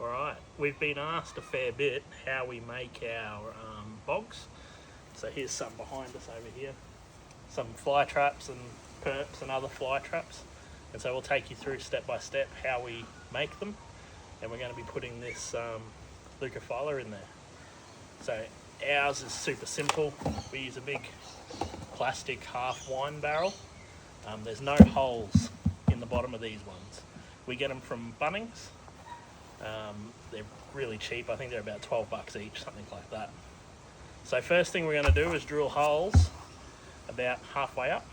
Alright, we've been asked a fair bit how we make our bogs. So here's some behind us over here. Some fly traps and perps and other fly traps. And so we'll take you through step by step how we make them. And we're going to be putting this leucophylla in there. So ours is super simple. We use a big plastic half wine barrel. There's no holes in the bottom of these ones. We get them from Bunnings. They're really cheap. I think they're about 12 bucks each, something like that. So first thing we're going to do is drill holes about halfway up.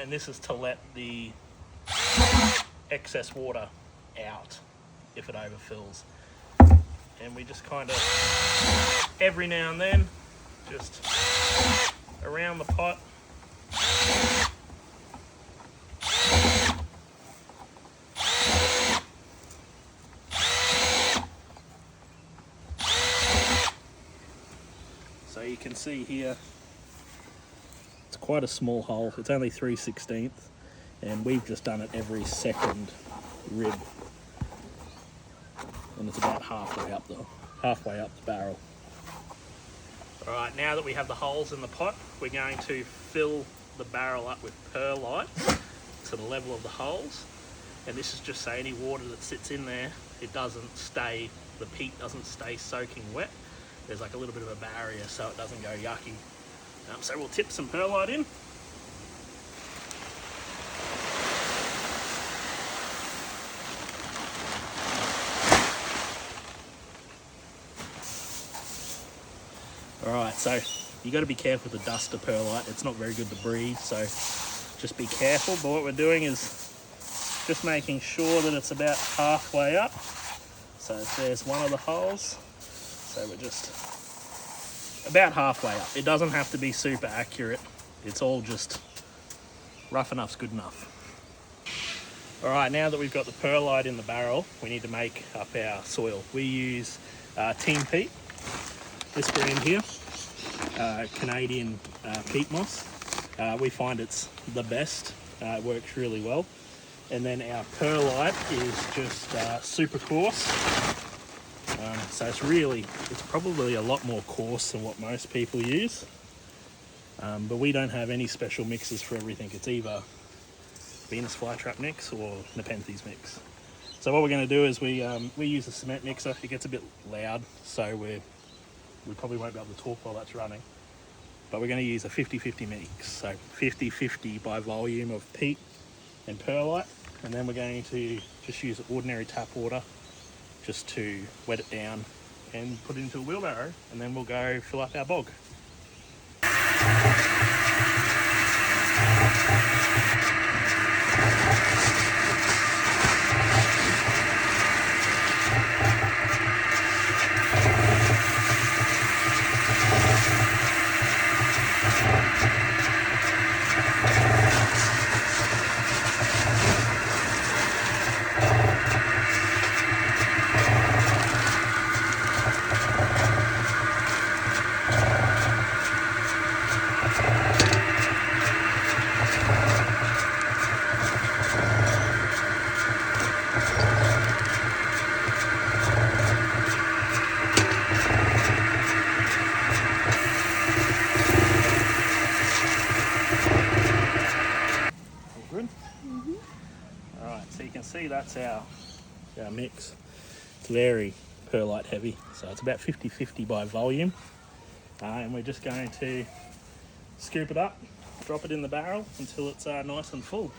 And this is to let the excess water out if it overfills. And we just kind of, every now and then, just around the pot. So you can see here, it's quite a small hole. It's only 3/16, and we've just done it every second rib. And it's about halfway up the barrel. All right, now that we have the holes in the pot, we're going to fill the barrel up with perlite to the level of the holes. And this is just so any water that sits in there, it doesn't stay, the peat doesn't stay soaking wet. There's like a little bit of a barrier so it doesn't go yucky. So we'll tip some perlite in. Alright, so you got to be careful with the dust of perlite. It's not very good to breathe, so just be careful. But what we're doing is just making sure that it's about halfway up. So there's one of the holes. So we're just about halfway up. It doesn't have to be super accurate. It's all just rough enough's good enough. All right, now that we've got the perlite in the barrel, we need to make up our soil. We use team peat, this brand here, Canadian peat moss. We find it's the best. It works really well. And then our perlite is just super coarse. So it's probably a lot more coarse than what most people use. But we don't have any special mixes for everything. It's either Venus flytrap mix or Nepenthes mix. So what we're going to do is we use a cement mixer. It gets a bit loud, so we probably won't be able to talk while that's running. But we're going to use a 50-50 mix. So 50-50 by volume of peat and perlite. And then we're going to just use ordinary tap water just to wet it down and put it into a wheelbarrow, and then we'll go fill up our bog. Good? Mm-hmm. Alright, so you can see that's our mix. It's very perlite heavy, so it's about 50-50 by volume. And we're just going to scoop it up, drop it in the barrel until it's nice and full.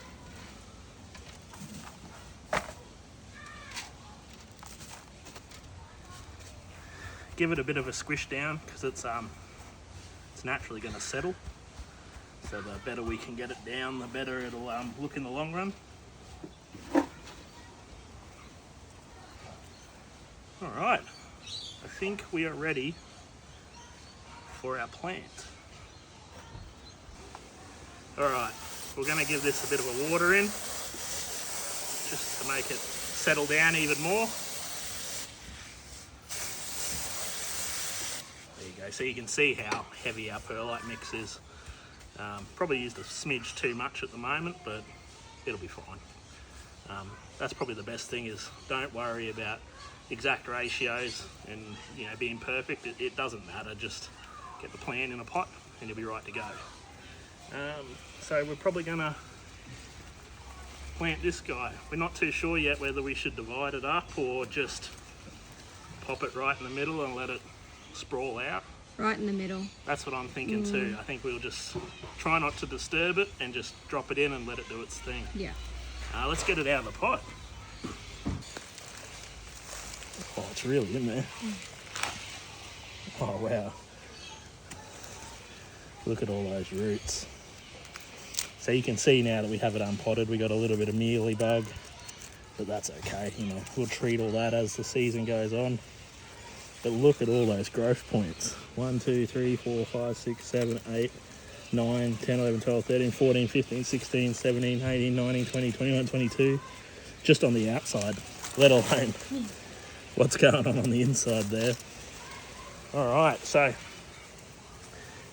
Give it a bit of a squish down because it's naturally going to settle. So the better we can get it down, the better it'll look in the long run. All right, I think we are ready for our plant. All right, we're going to give this a bit of a water in, just to make it settle down even more. There you go, so you can see how heavy our perlite mix is. Probably used a smidge too much at the moment, but it'll be fine. That's probably the best thing, is don't worry about exact ratios and being perfect. It doesn't matter, just get the plant in a pot and you'll be right to go. So we're probably gonna plant this guy. We're not too sure yet whether we should divide it up or just pop it right in the middle and let it sprawl out. Right in the middle. That's what I'm thinking too. I think we'll just try not to disturb it and just drop it in and let it do its thing. Yeah. Let's get it out of the pot. Oh, it's really in there. Oh, wow. Look at all those roots. So you can see now that we have it unpotted, we got a little bit of mealy bug, but that's okay. We'll treat all that as the season goes on. But look at all those growth points. 1, 2, 3, 4, 5, 6, 7, 8, 9, 10, 11, 12, 13, 14, 15, 16, 17, 18, 19, 20, 21, 22. Just on the outside, let alone what's going on the inside there. All right, so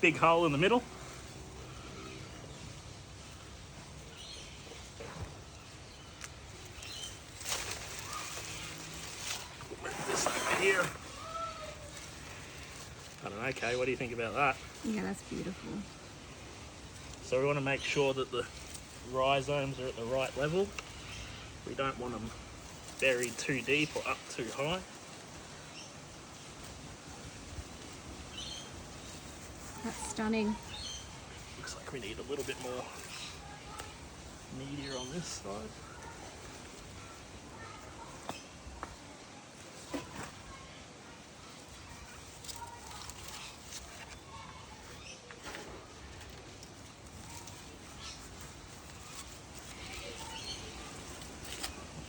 big hole in the middle. Move this over here. I don't know, Kay, what do you think about that? Yeah, that's beautiful. So we want to make sure that the rhizomes are at the right level. We don't want them buried too deep or up too high. That's stunning. Looks like we need a little bit more meteor on this side.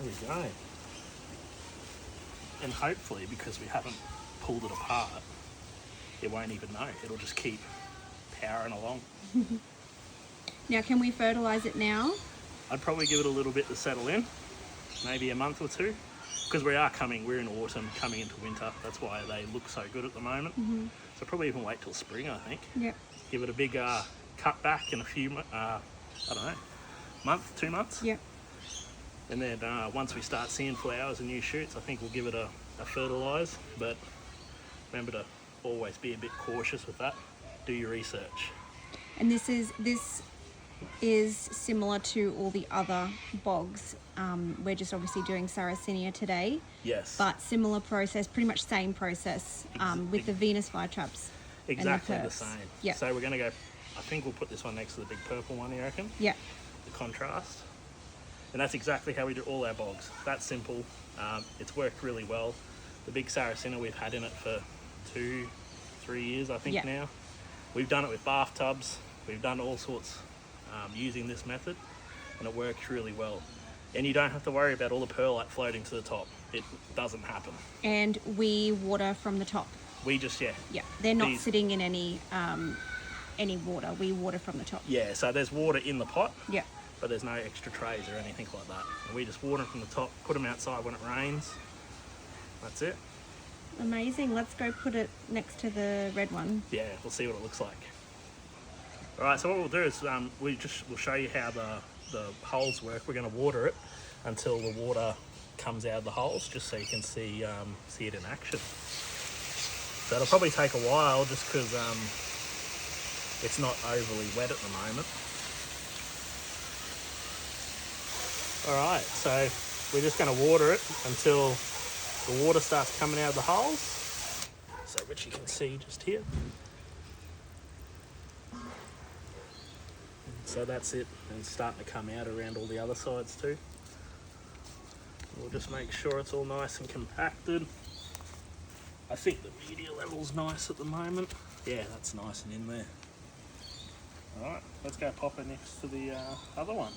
There we go. And hopefully, because we haven't pulled it apart, it won't even know. It'll just keep powering along. Now, can we fertilise it now? I'd probably give it a little bit to settle in, maybe a month or two, because we're in autumn, coming into winter. That's why they look so good at the moment. So probably even wait till spring, I think. Yep. Give it a big cut back in a few, I don't know, month, 2 months. Yep. And then once we start seeing flowers and new shoots, I think we'll give it a fertilise. But remember to always be a bit cautious with that. Do your research. And this is similar to all the other bogs. We're just obviously doing Sarracenia today. Yes. But similar process, pretty much same process with the Venus flytraps. Exactly and the same. Yeah. So we're going to go, I think we'll put this one next to the big purple one, you reckon? Yeah. The contrast. And that's exactly how we do all our bogs. That's simple. It's worked really well. The big Sarracenia we've had in it for 2-3 years, I think now. We've done it with bathtubs. We've done all sorts using this method, and it works really well. And you don't have to worry about all the perlite floating to the top. It doesn't happen. And we water from the top. We just, Yeah, they're not sitting in any water. We water from the top. Yeah, so there's water in the pot. Yeah. But there's no extra trays or anything like that. And we just water them from the top, put them outside when it rains. That's it. Amazing. Let's go put it next to the red one. Yeah, we'll see what it looks like. All right, so what we'll do is we'll show you how the holes work. We're going to water it until the water comes out of the holes, just so you can see it in action. So it'll probably take a while, just because it's not overly wet at the moment. All right, so we're just going to water it until the water starts coming out of the holes, so which you can see just here. So that's it, and it's starting to come out around all the other sides too. We'll just make sure it's all nice and compacted. I think the media level's nice at the moment. Yeah, that's nice and in there. All right, let's go pop it next to the other one.